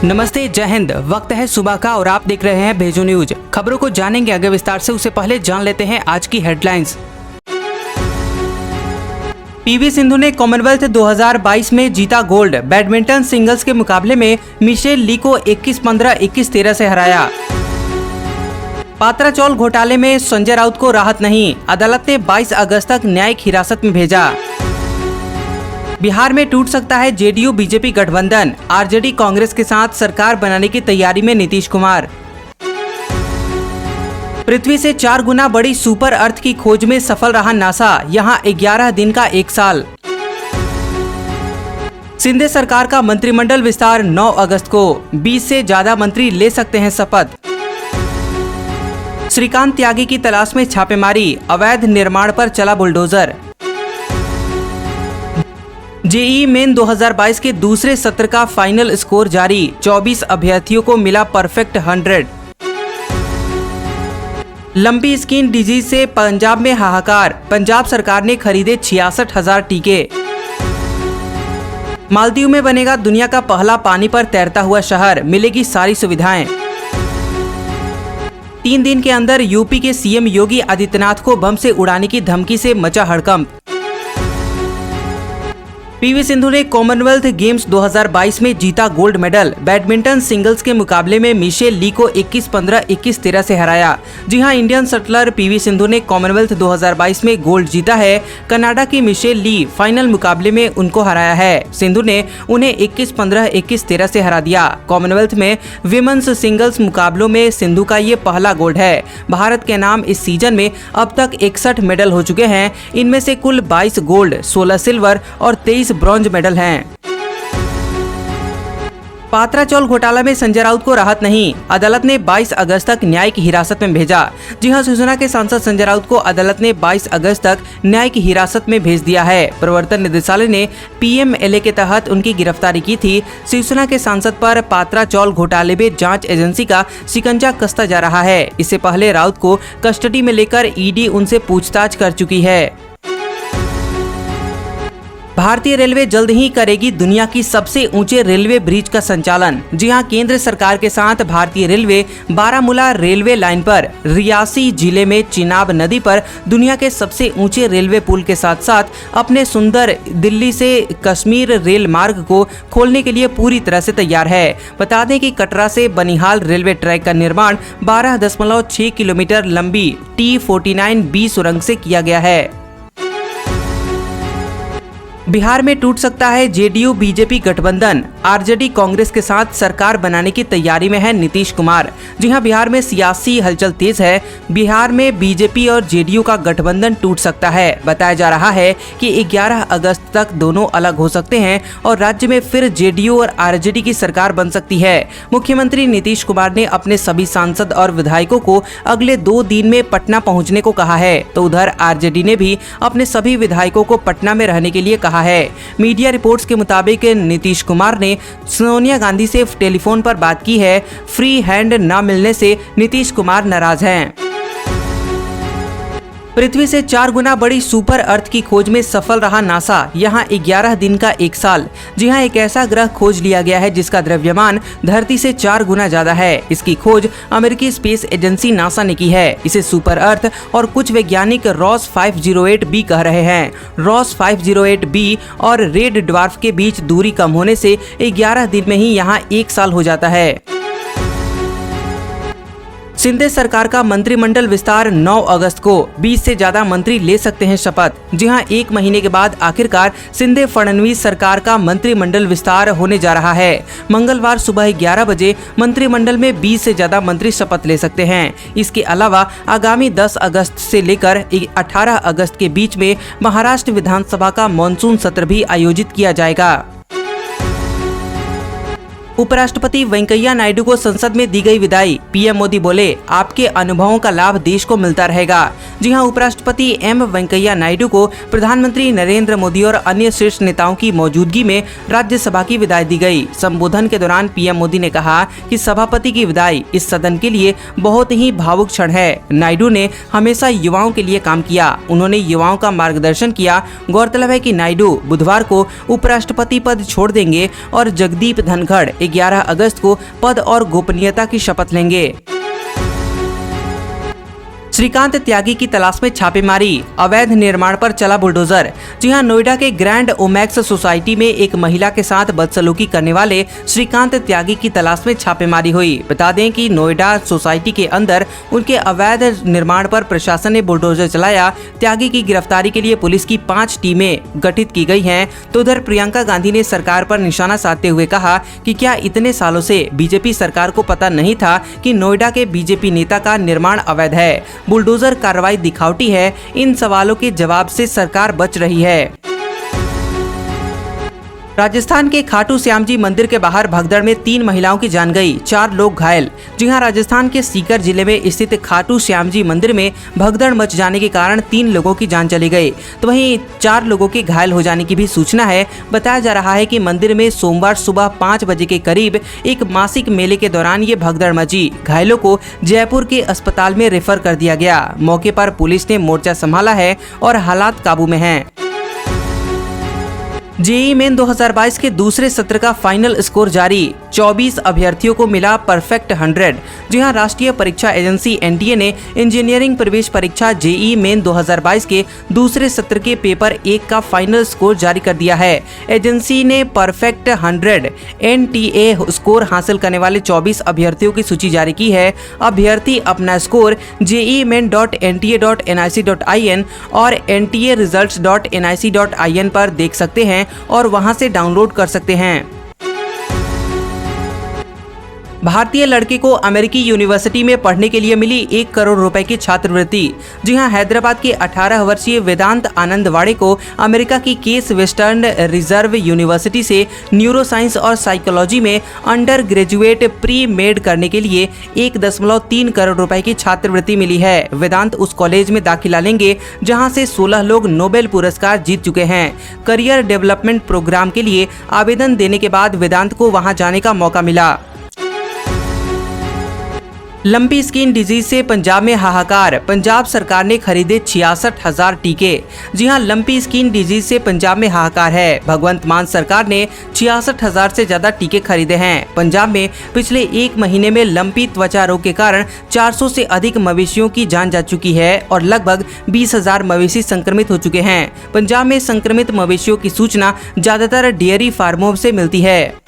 नमस्ते, जय हिंद। वक्त है सुबह का और आप देख रहे हैं भेजो न्यूज। खबरों को जानेंगे आगे विस्तार से, उससे पहले जान लेते हैं आज की हेडलाइंस। पीवी सिंधु ने कॉमनवेल्थ 2022 में जीता गोल्ड। बैडमिंटन सिंगल्स के मुकाबले में मिशेल ली को 21-15, 21-13 से हराया। पात्राचौल घोटाले में संजय राउत को राहत नहीं, अदालत ने 22 अगस्त तक न्यायिक हिरासत में भेजा। बिहार में टूट सकता है जेडीयू बीजेपी गठबंधन, आरजेडी कांग्रेस के साथ सरकार बनाने की तैयारी में नीतीश कुमार। पृथ्वी से 4 गुना बड़ी सुपर अर्थ की खोज में सफल रहा नासा, यहां 11 दिन का 1 साल। शिंदे सरकार का मंत्रिमंडल विस्तार 9 अगस्त को, 20 से ज्यादा मंत्री ले सकते हैं शपथ। श्रीकांत त्यागी की तलाश में छापेमारी, अवैध निर्माण पर चला बुलडोजर। जेईई मेन 2022 के दूसरे सत्र का फाइनल स्कोर जारी, 24 अभ्यर्थियों को मिला परफेक्ट 100। लंबी स्किन डिजीज से पंजाब में हाहाकार, पंजाब सरकार ने खरीदे 66,000 टीके। मालदीव में बनेगा दुनिया का पहला पानी पर तैरता हुआ शहर, मिलेगी सारी सुविधाएं। 3 दिन के अंदर यूपी के सीएम योगी आदित्यनाथ को बम से उड़ाने की धमकी से मचा हड़कंप। पीवी सिंधु ने कॉमनवेल्थ गेम्स 2022 में जीता गोल्ड मेडल। बैडमिंटन सिंगल्स के मुकाबले में मिशेल ली को 21-15, 21-13 से हराया। जी हां, इंडियन शटलर पीवी सिंधु ने कॉमनवेल्थ 2022 में गोल्ड जीता है। कनाडा की मिशेल ली फाइनल मुकाबले में उनको हराया है। सिंधु ने उन्हें 21-15, 21-13 से हरा दिया। कॉमनवेल्थ में विमेंस सिंगल्स मुकाबलों में सिंधु का ये पहला गोल्ड है। भारत के नाम इस सीजन में अब तक 61 मेडल हो चुके हैं। इनमें से कुल 22 गोल्ड, 16 सिल्वर और 23 ब्रॉन्ज मेडल हैं। पात्राचौल घोटाला में संजय राउत को राहत नहीं, अदालत ने 22 अगस्त तक न्यायिक हिरासत में भेजा। जी हां, शिवसेना के सांसद संजय राउत को अदालत ने 22 अगस्त तक न्यायिक हिरासत में भेज दिया है। प्रवर्तन निदेशालय ने पीएमएलए के तहत उनकी गिरफ्तारी की थी। शिवसेना के सांसद पर पात्राचौल घोटाले में जांच एजेंसी का शिकंजा कसता जा रहा है। इससे पहले राउत को कस्टडी में लेकर ईडी उनसे पूछताछ कर चुकी है। भारतीय रेलवे जल्द ही करेगी दुनिया की सबसे ऊंचे रेलवे ब्रिज का संचालन। जी हां, केंद्र सरकार के साथ भारतीय रेलवे बारामूला रेलवे लाइन पर रियासी जिले में चिनाब नदी पर दुनिया के सबसे ऊंचे रेलवे पुल के साथ साथ अपने सुंदर दिल्ली से कश्मीर रेल मार्ग को खोलने के लिए पूरी तरह से तैयार है। बता दें कि कटरा से बनिहाल रेलवे ट्रैक का निर्माण 12.6 किलोमीटर लंबी T49B सुरंग से किया गया है। बिहार में टूट सकता है जेडीयू बीजेपी गठबंधन, आरजेडी कांग्रेस के साथ सरकार बनाने की तैयारी में है नीतीश कुमार। जी हां, बिहार में सियासी हलचल तेज है। बिहार में बीजेपी और जेडीयू का गठबंधन टूट सकता है। बताया जा रहा है कि 11 अगस्त तक दोनों अलग हो सकते हैं और राज्य में फिर जेडीयू और आरजेडी की सरकार बन सकती है। मुख्यमंत्री नीतीश कुमार ने अपने सभी सांसद और विधायकों को अगले 2 दिन में पटना पहुँचने को कहा है, तो उधर आरजेडी ने भी अपने सभी विधायकों को पटना में रहने के लिए कहा है। मीडिया रिपोर्ट्स के मुताबिक नीतीश कुमार ने सोनिया गांधी से टेलीफोन पर बात की है। फ्री हैंड न मिलने से नीतीश कुमार नाराज हैं। पृथ्वी से 4 गुना बड़ी सुपर अर्थ की खोज में सफल रहा नासा, यहां 11 दिन का 1 साल। जी हां, एक ऐसा ग्रह खोज लिया गया है जिसका द्रव्यमान धरती से 4 गुना ज्यादा है। इसकी खोज अमेरिकी स्पेस एजेंसी नासा ने की है। इसे सुपर अर्थ और कुछ वैज्ञानिक रॉस 508b कह रहे हैं। रॉस 508b और रेड ड्वार्फ के बीच दूरी कम होने से 11 दिन में ही यहाँ 1 साल हो जाता है। शिंदे सरकार का मंत्रिमंडल विस्तार 9 अगस्त को, 20 से ज्यादा मंत्री ले सकते हैं शपथ। जी हां, 1 महीने के बाद आखिरकार शिंदे फडणवीस सरकार का मंत्रिमंडल विस्तार होने जा रहा है। मंगलवार सुबह 11 बजे मंत्रिमंडल में 20 से ज्यादा मंत्री शपथ ले सकते हैं। इसके अलावा आगामी 10 अगस्त से लेकर 18 अगस्त के बीच में महाराष्ट्र विधानसभा का मानसून सत्र भी आयोजित किया जाएगा। उपराष्ट्रपति वेंकैया नायडू को संसद में दी गई विदाई। पीएम मोदी बोले, आपके अनुभवों का लाभ देश को मिलता रहेगा। जी हां, उपराष्ट्रपति एम वेंकैया नायडू को प्रधानमंत्री नरेंद्र मोदी और अन्य शीर्ष नेताओं की मौजूदगी में राज्यसभा की विदाई दी गई। संबोधन के दौरान पीएम मोदी ने कहा कि सभापति की विदाई इस सदन के लिए बहुत ही भावुक क्षण है। नायडू ने हमेशा युवाओं के लिए काम किया, उन्होंने युवाओं का मार्गदर्शन किया। गौरतलब है कि नायडू बुधवार को उपराष्ट्रपति पद छोड़ देंगे और जगदीप धनखड़ 11 अगस्त को पद और गोपनीयता की शपथ लेंगे। श्रीकांत त्यागी की तलाश में छापेमारी, अवैध निर्माण पर चला बुलडोजर। जी हां, नोएडा के ग्रैंड ओमैक्स सोसाइटी में एक महिला के साथ बदसलूकी करने वाले श्रीकांत त्यागी की तलाश में छापेमारी हुई। बता दें कि नोएडा सोसाइटी के अंदर उनके अवैध निर्माण पर प्रशासन ने बुलडोजर चलाया। त्यागी की गिरफ्तारी के लिए पुलिस की 5 टीमें गठित की गई हैं। तो उधर प्रियंका गांधी ने सरकार पर निशाना साधते हुए कहा कि क्या इतने सालों से बीजेपी सरकार को पता नहीं था कि नोएडा के बीजेपी नेता का निर्माण अवैध है? बुलडोजर कार्रवाई दिखावटी है। इन सवालों के जवाब से सरकार बच रही है। राजस्थान के खाटू श्याम जी मंदिर के बाहर भगदड़ में 3 महिलाओं की जान गई, 4 लोग घायल। जी हां, राजस्थान के सीकर जिले में स्थित खाटू श्याम जी मंदिर में भगदड़ मच जाने के कारण 3 लोगों की जान चली गई, तो वहीं 4 लोगों के घायल हो जाने की भी सूचना है। बताया जा रहा है कि मंदिर में सोमवार सुबह 5 बजे के करीब एक मासिक मेले के दौरान ये भगदड़ मची। घायलों को जयपुर के अस्पताल में रेफर कर दिया गया। मौके पर पुलिस ने मोर्चा संभाला है और हालात काबू में हैं। जेईई मेन 2022 के दूसरे सत्र का फाइनल स्कोर जारी, 24 अभ्यर्थियों को मिला परफेक्ट 100। जी हां, राष्ट्रीय परीक्षा एजेंसी एनटीए ने इंजीनियरिंग प्रवेश परीक्षा जेईई मेन 2022 के दूसरे सत्र के पेपर 1 का फाइनल स्कोर जारी कर दिया है। एजेंसी ने परफेक्ट 100 एनटीए स्कोर हासिल करने वाले 24 अभ्यर्थियों की सूची जारी की है। अभ्यर्थी अपना स्कोर jeimain.nta.nic.in और ntaresults.nic.in पर देख सकते हैं और वहां से डाउनलोड कर सकते हैं। भारतीय लड़के को अमेरिकी यूनिवर्सिटी में पढ़ने के लिए मिली 1 करोड़ रुपए की छात्रवृत्ति। जी हां, हैदराबाद के 18 वर्षीय वेदांत आनंदवाड़े को अमेरिका की केस वेस्टर्न रिजर्व यूनिवर्सिटी से न्यूरो साइंस और साइकोलॉजी में अंडर ग्रेजुएट प्री मेड करने के लिए 1.3 करोड़ रुपए की छात्रवृत्ति मिली है। वेदांत उस कॉलेज में दाखिला लेंगे जहां से 16 लोग नोबेल पुरस्कार जीत चुके हैं। करियर डेवलपमेंट प्रोग्राम के लिए आवेदन देने के बाद वेदांत को वहां जाने का मौका मिला। लंपी स्किन डिजीज से पंजाब में हाहाकार, पंजाब सरकार ने खरीदे 66,000 टीके। जी हां, लंपी स्किन डिजीज से पंजाब में हाहाकार है। भगवंत मान सरकार ने 66,000 से ज्यादा टीके खरीदे हैं। पंजाब में पिछले 1 महीने में लंपी त्वचा रोग के कारण 400 से अधिक मवेशियों की जान जा चुकी है और लगभग 20,000 मवेशी संक्रमित हो चुके हैं। पंजाब में संक्रमित मवेशियों की सूचना ज्यादातर डेयरी फार्मों से मिलती है।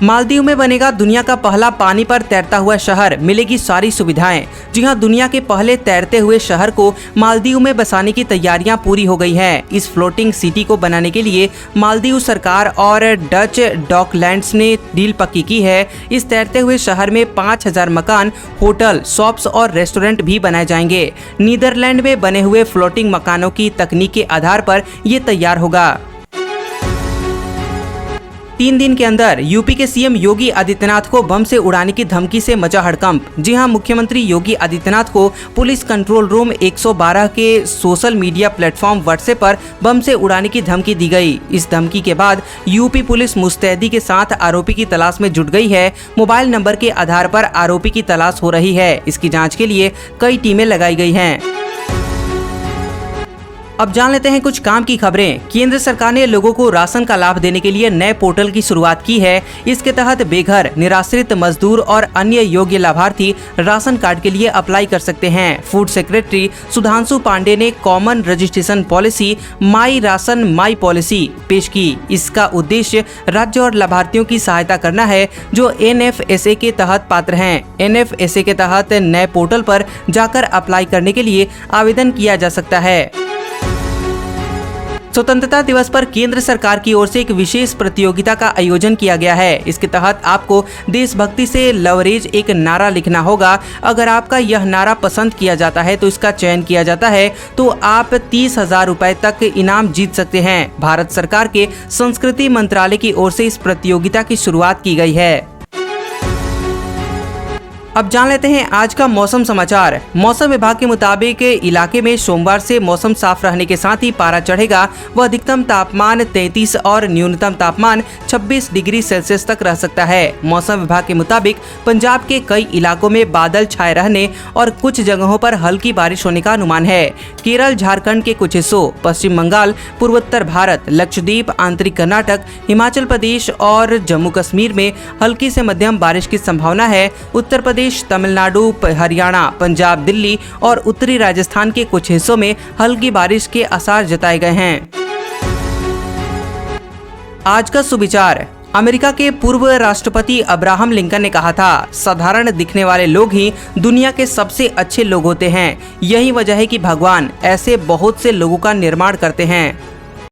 मालदीव में बनेगा दुनिया का पहला पानी पर तैरता हुआ शहर, मिलेगी सारी सुविधाएं। जी हां, दुनिया के पहले तैरते हुए शहर को मालदीव में बसाने की तैयारियां पूरी हो गई हैं। इस फ्लोटिंग सिटी को बनाने के लिए मालदीव सरकार और डच डॉकलैंड्स ने डील पक्की की है। इस तैरते हुए शहर में 5,000 मकान, होटल, शॉप्स और रेस्टोरेंट भी बनाए जाएंगे। नीदरलैंड में बने हुए फ्लोटिंग मकानों की तकनीक के आधार पर ये तैयार होगा। 3 दिन के अंदर यूपी के सीएम योगी आदित्यनाथ को बम से उड़ाने की धमकी से मचा हड़कंप। जी हां, मुख्यमंत्री योगी आदित्यनाथ को पुलिस कंट्रोल रूम 112 के सोशल मीडिया प्लेटफॉर्म व्हाट्सएप पर बम से उड़ाने की धमकी दी गई। इस धमकी के बाद यूपी पुलिस मुस्तैदी के साथ आरोपी की तलाश में जुट गई है। मोबाइल नंबर के आधार पर आरोपी की तलाश हो रही है। इसकी जाँच के लिए कई टीमें लगाई गई हैं। अब जान लेते हैं कुछ काम की खबरें। केंद्र सरकार ने लोगों को राशन का लाभ देने के लिए नए पोर्टल की शुरुआत की है। इसके तहत बेघर, निराश्रित मजदूर और अन्य योग्य लाभार्थी राशन कार्ड के लिए अप्लाई कर सकते हैं। फूड सेक्रेटरी सुधांशु पांडे ने कॉमन रजिस्ट्रेशन पॉलिसी माई राशन माई पॉलिसी पेश की। इसका उद्देश्य राज्य और लाभार्थियों की सहायता करना है जो NFSA के तहत पात्र हैं। NFSA के तहत नए पोर्टल पर जाकर अप्लाई करने के लिए आवेदन किया जा सकता है। स्वतंत्रता दिवस पर केंद्र सरकार की ओर से एक विशेष प्रतियोगिता का आयोजन किया गया है। इसके तहत आपको देशभक्ति से लवरेज एक नारा लिखना होगा। अगर आपका यह नारा पसंद किया जाता है तो इसका चयन किया जाता है तो आप 30,000 रुपए तक इनाम जीत सकते हैं। भारत सरकार के संस्कृति मंत्रालय की ओर से इस प्रतियोगिता की शुरुआत की गई है। अब जान लेते हैं आज का मौसम समाचार। मौसम विभाग के मुताबिक इलाके में सोमवार से मौसम साफ रहने के साथ ही पारा चढ़ेगा। वह अधिकतम तापमान 33 और न्यूनतम तापमान 26 डिग्री सेल्सियस तक रह सकता है। मौसम विभाग के मुताबिक पंजाब के कई इलाकों में बादल छाए रहने और कुछ जगहों पर हल्की बारिश होने का अनुमान है। केरल, झारखंड के कुछ हिस्सों, पश्चिम बंगाल, पूर्वोत्तर भारत, लक्षद्वीप, आंतरिक कर्नाटक, हिमाचल प्रदेश और जम्मू कश्मीर में हल्की से मध्यम बारिश की संभावना है। उत्तर प्रदेश, तमिलनाडु, हरियाणा, पंजाब, दिल्ली और उत्तरी राजस्थान के कुछ हिस्सों में हल्की बारिश के आसार जताए गए हैं। आज का सुविचार। अमेरिका के पूर्व राष्ट्रपति अब्राहम लिंकन ने कहा था, साधारण दिखने वाले लोग ही दुनिया के सबसे अच्छे लोग होते हैं। यही वजह है कि भगवान ऐसे बहुत से लोगों का निर्माण करते हैं।